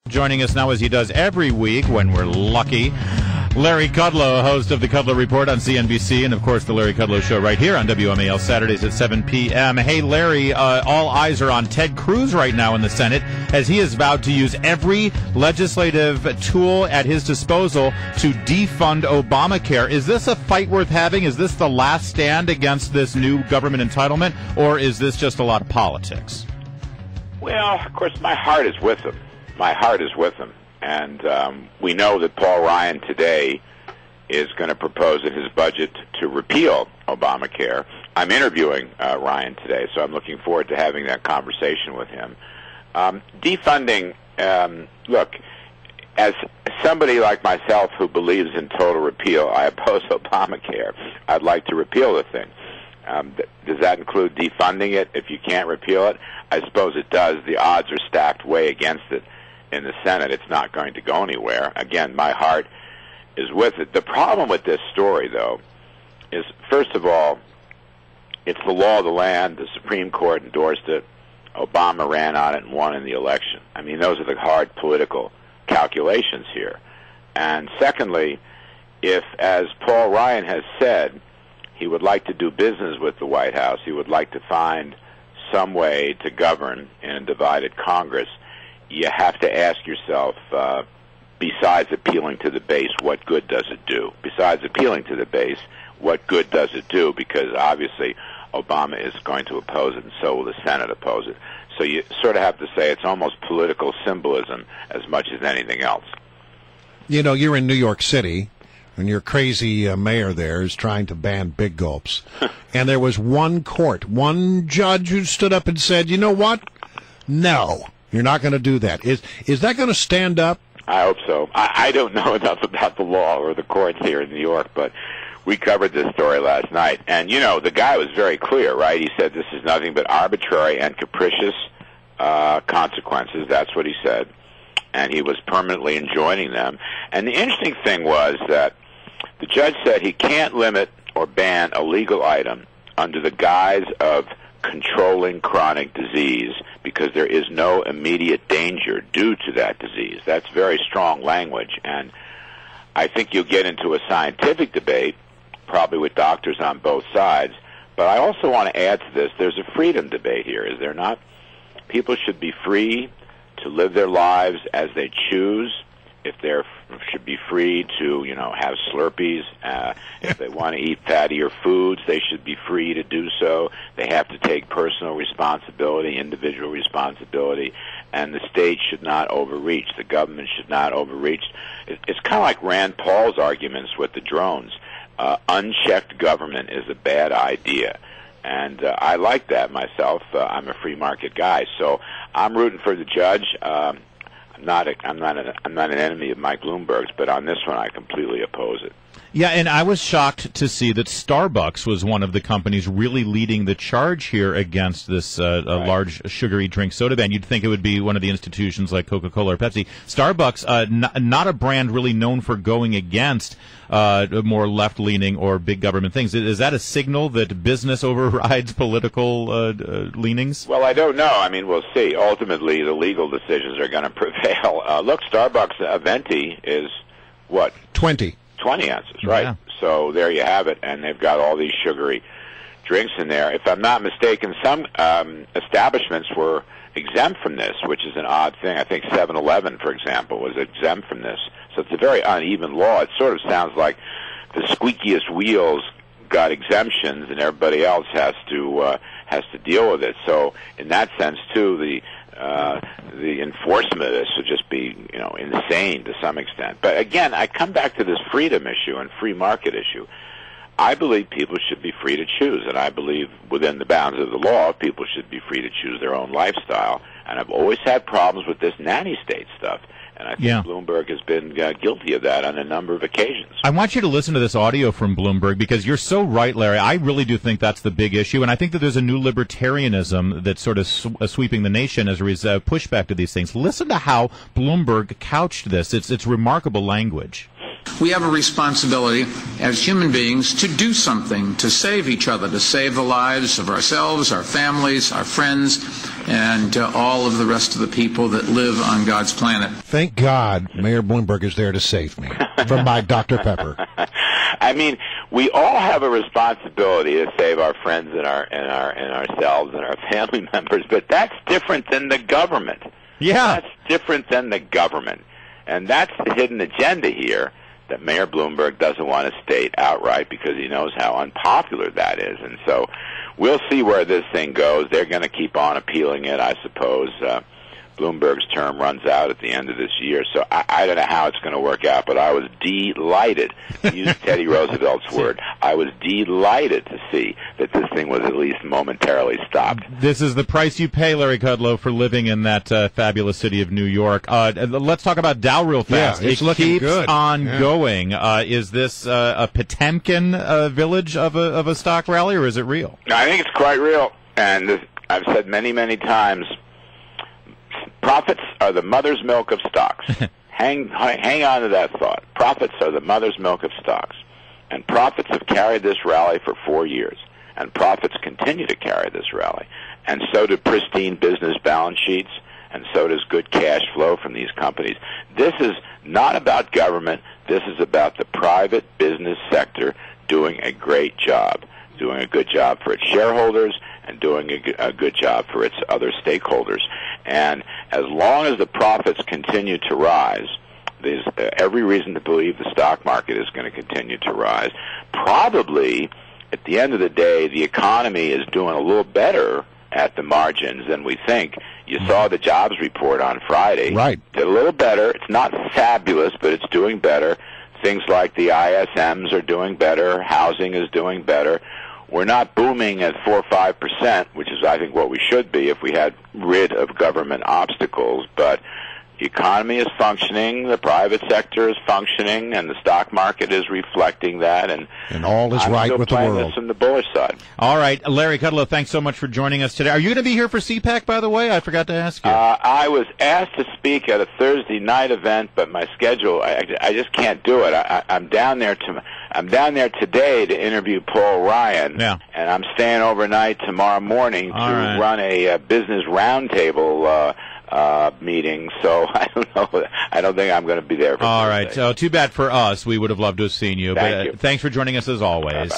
Joining us now, as he does every week when we're lucky, Larry Kudlow, host of the Kudlow Report on CNBC, and of course the Larry Kudlow Show right here on WMAL Saturdays at 7 p.m. Hey, Larry, all eyes are on Ted Cruz right now in the Senate, as he has vowed to use every legislative tool at his disposal to defund Obamacare. Is this a fight worth having? Is this the last stand against this new government entitlement, or is this just a lot of politics? Well, of course, my heart is with him. My heart is with him. And we know that Paul Ryan today is going to propose in his budget to repeal Obamacare. I'm interviewing Ryan today, so I'm looking forward to having that conversation with him. Defunding, look, as somebody like myself who believes in total repeal, I oppose Obamacare. I'd like to repeal the thing. Does that include defunding it if you can't repeal it? I suppose it does. The odds are stacked way against it. In the Senate, it's not going to go anywhere. Again, my heart is with it. The problem with this story, though, is, first of all, it's the law of the land. The Supreme Court endorsed it. Obama ran on it and won in the election. I mean, those are the hard political calculations here. And secondly, if, as Paul Ryan has said, he would like to do business with the White House, he would like to find some way to govern in a divided Congress, you have to ask yourself, besides appealing to the base, what good does it do? Besides appealing to the base, what good does it do? Because obviously Obama is going to oppose it, and so will the Senate oppose it. So you sort of have to say it's almost political symbolism as much as anything else. You know, you're in New York City, and your crazy mayor there is trying to ban big gulps. And there was one judge who stood up and said, you know what? No. You're not going to do that. Is that going to stand up? I hope so. I don't know enough about the law or the courts here in New York, but we covered this story last night. And, you know, the guy was very clear, right? He said this is nothing but arbitrary and capricious consequences. That's what he said. And he was permanently enjoining them. And the interesting thing was that the judge said he can't limit or ban a legal item under the guise of controlling chronic disease because there is no immediate danger due to that disease. That's very strong language, and I think you'll get into a scientific debate, probably with doctors on both sides, but I also want to add to this, there's a freedom debate here, is there not? People should be free to live their lives as they choose. If they should be free to, you know, have Slurpees. If they want to eat fattier foods, they should be free to do so. They have to take personal responsibility, individual responsibility, and the state should not overreach. The government should not overreach. It's kind of like Rand Paul's arguments with the drones. Unchecked government is a bad idea. And I like that myself. I'm a free market guy, so I'm rooting for the judge. I'm not an enemy of Mike Bloomberg's, but on this one I completely oppose it. Yeah, and I was shocked to see that Starbucks was one of the companies really leading the charge here against this large sugary drink soda ban. You'd think it would be one of the institutions like Coca-Cola or Pepsi. Starbucks, not a brand really known for going against more left-leaning or big government things. Is that a signal that business overrides political leanings? Well, I don't know. I mean, we'll see. Ultimately, the legal decisions are going to prevail. Look, Starbucks Venti is what? 20 ounces, right? Yeah. So there you have it, and they've got all these sugary drinks in there. If I'm not mistaken, some establishments were exempt from this, which is an odd thing. I think 7-Eleven, for example, was exempt from this. So it's a very uneven law. It sort of sounds like the squeakiest wheels got exemptions, and everybody else has to deal with it. So in that sense, too, the enforcement of this would just be, you know, insane to some extent. But again, I come back to this freedom issue and free market issue. I believe people should be free to choose, and I believe within the bounds of the law, people should be free to choose their own lifestyle. And I've always had problems with this nanny state stuff. And I think Bloomberg has been guilty of that on a number of occasions. I want you to listen to this audio from Bloomberg because you're so right, Larry. I really do think that's the big issue. And I think that there's a new libertarianism that's sort of sweeping the nation as a pushback to these things. Listen to how Bloomberg couched this. It's remarkable language. We have a responsibility as human beings to do something, to save each other, to save the lives of ourselves, our families, our friends, and all of the rest of the people that live on God's planet. Thank God Mayor Bloomberg is there to save me from my Dr. Pepper. I mean, we all have a responsibility to save our friends and ourselves and our family members, but that's different than the government. Yeah. That's different than the government. And that's the hidden agenda here that Mayor Bloomberg doesn't want to state outright because he knows how unpopular that is. And so we'll see where this thing goes. They're going to keep on appealing it, I suppose. Bloomberg's term runs out at the end of this year, so I don't know how it's going to work out, but I was delighted, to use Teddy Roosevelt's word, I was delighted to see that this thing was at least momentarily stopped. This is the price you pay, Larry Kudlow, for living in that fabulous city of New York. Let's talk about Dow real fast. Yeah, it's it looking keeps good. on Yeah. going. Is this a Potemkin village of a stock rally, or is it real? I think it's quite real, and I've said many, many times, profits are the mother's milk of stocks. Hang on to that thought. Profits are the mother's milk of stocks. And profits have carried this rally for 4 years. And profits continue to carry this rally. And so do pristine business balance sheets. And so does good cash flow from these companies. This is not about government. This is about the private business sector doing a great job, doing a good job for its shareholders and doing a good job for its other stakeholders. And as long as the profits continue to rise, there's every reason to believe the stock market is going to continue to rise. Probably, at the end of the day, the economy is doing a little better at the margins than we think. You saw the jobs report on Friday. Right. Did a little better. It's not fabulous, but it's doing better. Things like the ISMs are doing better. Housing is doing better. We're not booming at 4 or 5%, which is, I think, what we should be if we had rid of government obstacles. But the economy is functioning, the private sector is functioning, and the stock market is reflecting that. And all is right with the I'm still playing world. this from the bullish side. All right, Larry Kudlow, thanks so much for joining us today. Are you going to be here for CPAC, by the way? I forgot to ask you. I was asked to speak at a Thursday night event, but my schedule, I just can't do it. I'm down there today to interview Paul Ryan, Yeah. and I'm staying overnight tomorrow morning to run a business roundtable meeting. So I don't know. I don't think I'm going to be there. For All Thursday. right. So too bad for us. We would have loved to have seen you. Thank you. Thanks for joining us as always. Bye-bye.